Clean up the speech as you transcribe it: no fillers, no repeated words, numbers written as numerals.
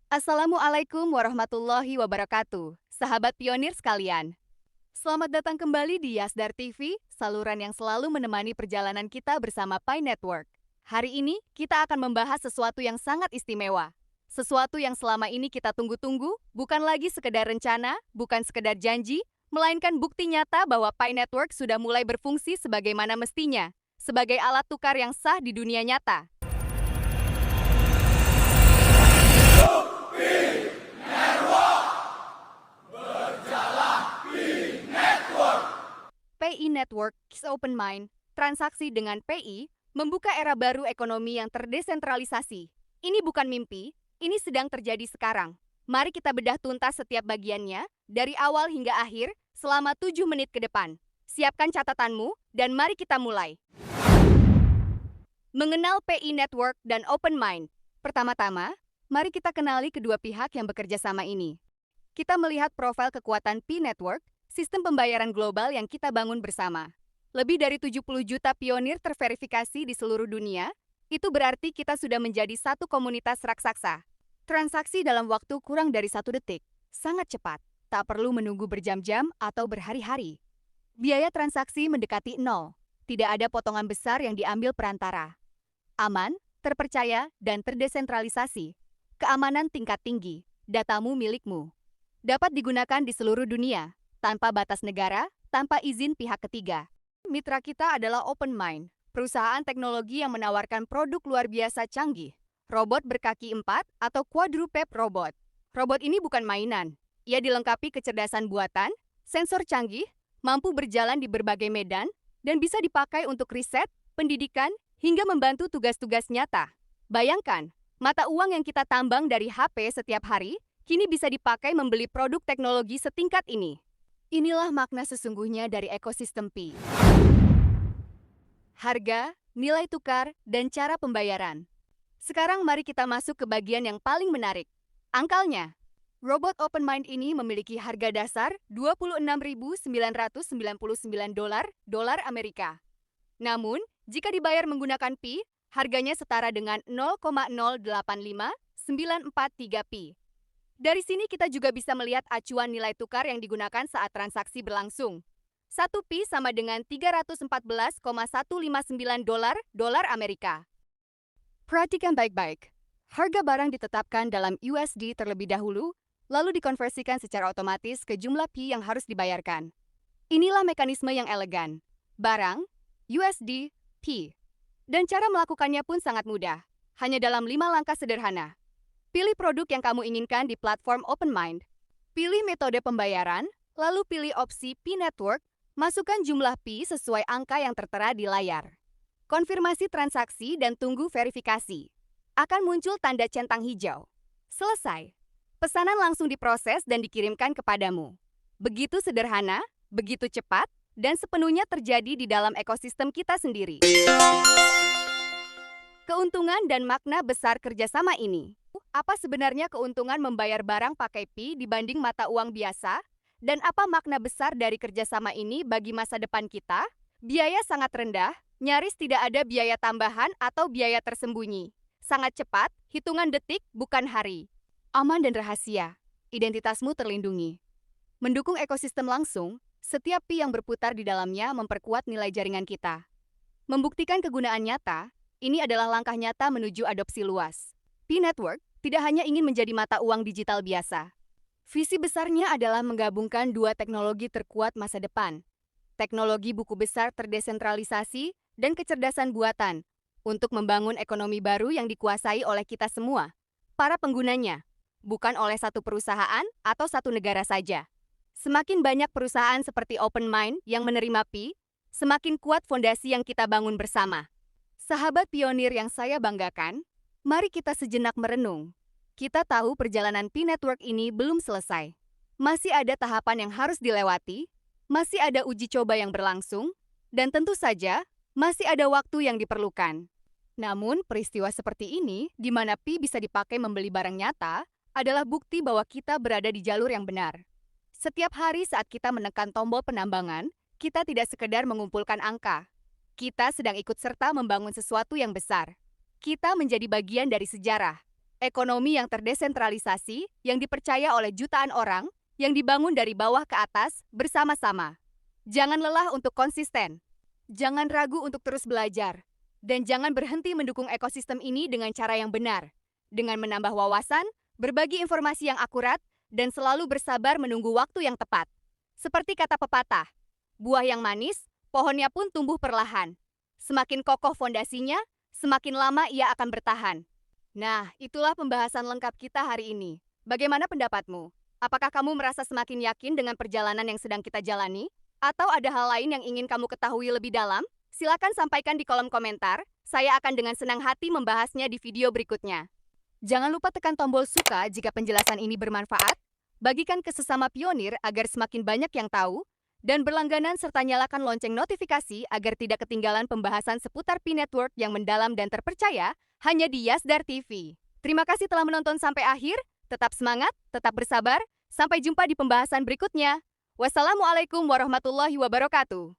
Assalamualaikum warahmatullahi wabarakatuh, sahabat pionir sekalian. Selamat datang kembali di Yasdar TV, saluran yang selalu menemani perjalanan kita bersama Pi Network. Hari ini, kita akan membahas sesuatu yang sangat istimewa. Sesuatu yang selama ini kita tunggu-tunggu, bukan lagi sekedar rencana, bukan sekedar janji, melainkan bukti nyata bahwa Pi Network sudah mulai berfungsi sebagaimana mestinya, sebagai alat tukar yang sah di dunia nyata. PI Network is Open Mind, transaksi dengan PI, membuka era baru ekonomi yang terdesentralisasi. Ini bukan mimpi, ini sedang terjadi sekarang. Mari kita bedah tuntas setiap bagiannya, dari awal hingga akhir, selama 7 menit ke depan. Siapkan catatanmu, dan mari kita mulai. Mengenal PI Network dan Open Mind. Pertama-tama, mari kita kenali kedua pihak yang bekerja sama ini. Kita melihat profil kekuatan PI Network, sistem pembayaran global yang kita bangun bersama. Lebih dari 70 juta pionir terverifikasi di seluruh dunia, itu berarti kita sudah menjadi satu komunitas raksasa. Transaksi dalam waktu kurang dari 1 detik, sangat cepat, tak perlu menunggu berjam-jam atau berhari-hari. Biaya transaksi mendekati nol, tidak ada potongan besar yang diambil perantara. Aman, terpercaya, dan terdesentralisasi. Keamanan tingkat tinggi, datamu milikmu. Dapat digunakan di seluruh dunia, tanpa batas negara, tanpa izin pihak ketiga. Mitra kita adalah Open Mind, perusahaan teknologi yang menawarkan produk luar biasa canggih. Robot berkaki 4 atau quadruped robot. Robot ini bukan mainan. Ia dilengkapi kecerdasan buatan, sensor canggih, mampu berjalan di berbagai medan, dan bisa dipakai untuk riset, pendidikan, hingga membantu tugas-tugas nyata. Bayangkan, mata uang yang kita tambang dari HP setiap hari, kini bisa dipakai membeli produk teknologi setingkat ini. Inilah makna sesungguhnya dari ekosistem Pi. Harga, nilai tukar, dan cara pembayaran. Sekarang mari kita masuk ke bagian yang paling menarik. Angkalnya, robot Open Mind ini memiliki harga dasar $26.999 Amerika. Namun, jika dibayar menggunakan Pi, harganya setara dengan 0,085943 Pi. Dari sini kita juga bisa melihat acuan nilai tukar yang digunakan saat transaksi berlangsung. 1 Pi sama dengan $314,159 Amerika. Perhatikan baik-baik. Harga barang ditetapkan dalam USD terlebih dahulu, lalu dikonversikan secara otomatis ke jumlah Pi yang harus dibayarkan. Inilah mekanisme yang elegan. Barang, USD, Pi. Dan cara melakukannya pun sangat mudah. Hanya dalam 5 langkah sederhana. Pilih produk yang kamu inginkan di platform Open Mind. Pilih metode pembayaran, lalu pilih opsi Pi Network, masukkan jumlah Pi sesuai angka yang tertera di layar. Konfirmasi transaksi dan tunggu verifikasi. Akan muncul tanda centang hijau. Selesai. Pesanan langsung diproses dan dikirimkan kepadamu. Begitu sederhana, begitu cepat, dan sepenuhnya terjadi di dalam ekosistem kita sendiri. Keuntungan dan makna besar kerjasama ini. Apa sebenarnya keuntungan membayar barang pakai Pi dibanding mata uang biasa? Dan apa makna besar dari kerjasama ini bagi masa depan kita? Biaya sangat rendah, nyaris tidak ada biaya tambahan atau biaya tersembunyi. Sangat cepat, hitungan detik, bukan hari. Aman dan rahasia, identitasmu terlindungi. Mendukung ekosistem langsung, setiap Pi yang berputar di dalamnya memperkuat nilai jaringan kita. Membuktikan kegunaan nyata, ini adalah langkah nyata menuju adopsi luas. Pi Network tidak hanya ingin menjadi mata uang digital biasa. Visi besarnya adalah menggabungkan dua teknologi terkuat masa depan. Teknologi buku besar terdesentralisasi dan kecerdasan buatan untuk membangun ekonomi baru yang dikuasai oleh kita semua, para penggunanya, bukan oleh satu perusahaan atau satu negara saja. Semakin banyak perusahaan seperti Open Mind yang menerima Pi, semakin kuat fondasi yang kita bangun bersama. Sahabat pionir yang saya banggakan, mari kita sejenak merenung. Kita tahu perjalanan Pi Network ini belum selesai. Masih ada tahapan yang harus dilewati, masih ada uji coba yang berlangsung, dan tentu saja masih ada waktu yang diperlukan. Namun, peristiwa seperti ini, di mana Pi bisa dipakai membeli barang nyata, adalah bukti bahwa kita berada di jalur yang benar. Setiap hari saat kita menekan tombol penambangan, kita tidak sekedar mengumpulkan angka. Kita sedang ikut serta membangun sesuatu yang besar. Kita menjadi bagian dari sejarah. Ekonomi yang terdesentralisasi, yang dipercaya oleh jutaan orang, yang dibangun dari bawah ke atas bersama-sama. Jangan lelah untuk konsisten. Jangan ragu untuk terus belajar. Dan jangan berhenti mendukung ekosistem ini dengan cara yang benar. Dengan menambah wawasan, berbagi informasi yang akurat, dan selalu bersabar menunggu waktu yang tepat. Seperti kata pepatah, buah yang manis, pohonnya pun tumbuh perlahan. Semakin kokoh fondasinya, semakin lama ia akan bertahan. Nah, itulah pembahasan lengkap kita hari ini. Bagaimana pendapatmu? Apakah kamu merasa semakin yakin dengan perjalanan yang sedang kita jalani? Atau ada hal lain yang ingin kamu ketahui lebih dalam? Silakan sampaikan di kolom komentar. Saya akan dengan senang hati membahasnya di video berikutnya. Jangan lupa tekan tombol suka jika penjelasan ini bermanfaat. Bagikan ke sesama pionir agar semakin banyak yang tahu. Dan berlangganan serta nyalakan lonceng notifikasi agar tidak ketinggalan pembahasan seputar Pi Network yang mendalam dan terpercaya hanya di Yasdar TV. Terima kasih telah menonton sampai akhir. Tetap semangat, tetap bersabar. Sampai jumpa di pembahasan berikutnya. Wassalamualaikum warahmatullahi wabarakatuh.